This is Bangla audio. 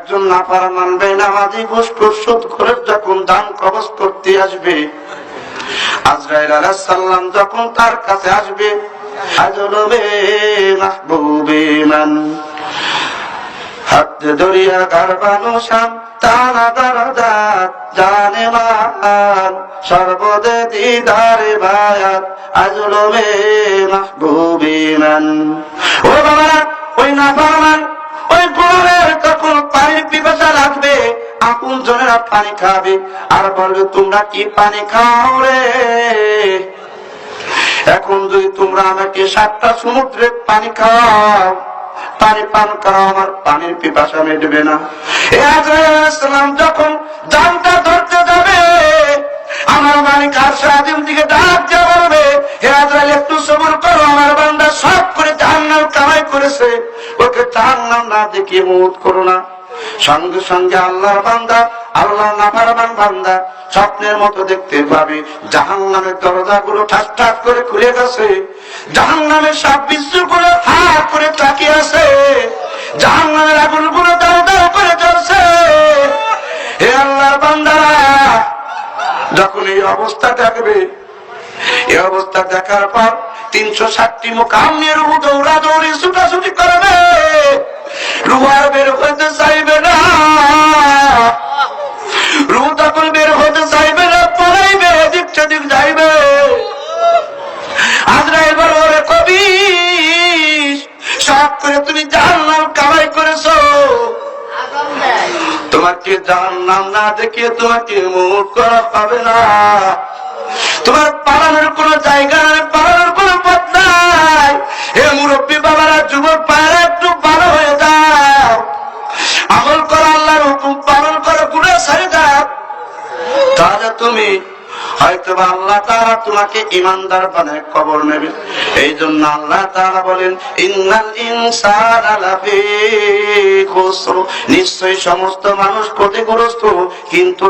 একজন নাফরমান বেনামাজি ঘুষ করে যখন দান কবজ করতে আসবে, আজরাইল আলাইহিস সালাম যখন তার কাছে আসবে, আজলবে মাহবুবে মান হাত দরিয়া গারবানো শাম তারা দরজাত জানে মান সর্বদে দিদারে বায়াত আজলবে মাহবুবে মান। ও বাবা, ওই নাফরমান ওই গোলামের তখন পানির পিপাসা লাগবে, আপন জনেরা পানি খাবে আর বলবে তোমরা কি পানি খাও রে? এখন যদি তোমরা আমাকে 7টা সমুদ্রের পানি খাও, পানি পান করাও, আমার পানির পিপাসা মিটবে না। আজরাইল আলাইহিস সালাম যখন জানটা ধরতে যাবে, আমার মালিক আরশ আজিম দিকে ডাক দিয়ে বলবে, হে আজরাইল একটু সবর করো, আমার বান্দা সব করে জাহান্নাম কামাই করেছে, ওকে জাহান্নাম না দেখিয়ে মউত করো না। সঙ্গে সঙ্গে আল্লাহর বান্দা, আল্লাহর নাফরমান বান্দা স্বপ্নের মতো দেখতে পাবে জাহান্নামের দরজাগুলো ঠাস ঠাস করে খুলে গেছে, জাহান্নামের সাপ বিচ্ছুগুলো হা করে তাকিয়ে আছে, জাহান্নামের আগুনগুলো দাও দাও করে জ্বলছে। হে আল্লাহর বান্দারা, যখন এই অবস্থা দেখবে, এই অবস্থা দেখার পর 360টি মুকামের রূহ দৌড়াদৌড়ি ছুটাছুটি করবে, রূহ আর বের হতে চাইবে না, রূহ তখন বের হতে চাইবে না, পলাইবে, এদিক সেদিক যাইবে। আজরাইল বলবে, ওরে কবি, সব করে তুমি জাহান্নাম কামাই করেছো, তোমাকে জাহান্নাম না দেখিয়ে তোমাকে মুখ করা পাবে না, তোমার পালানোর কোন জায়গা নাই, পালানোর কোন পথ নাই। হে মুরব্বী বাবারা, যুবক ভাইরা, একটু ভালো হয়ে যাও, আমল করো, আল্লাহর হুকুম পালন করো, গুনাহ ছেড়ে দাও, তাহলে তুমি হয়তো আল্লাহ তাআলা তোমাকে ঈমানদার বানায় কবর নেবে। এই জন্য আল্লাহ তাআলা বলেন, ইন্নাল ইনসানা লাফি খুসর, নিশ্চয়ই সমস্ত মানুষ ক্ষতিগ্রস্ত, কিন্তু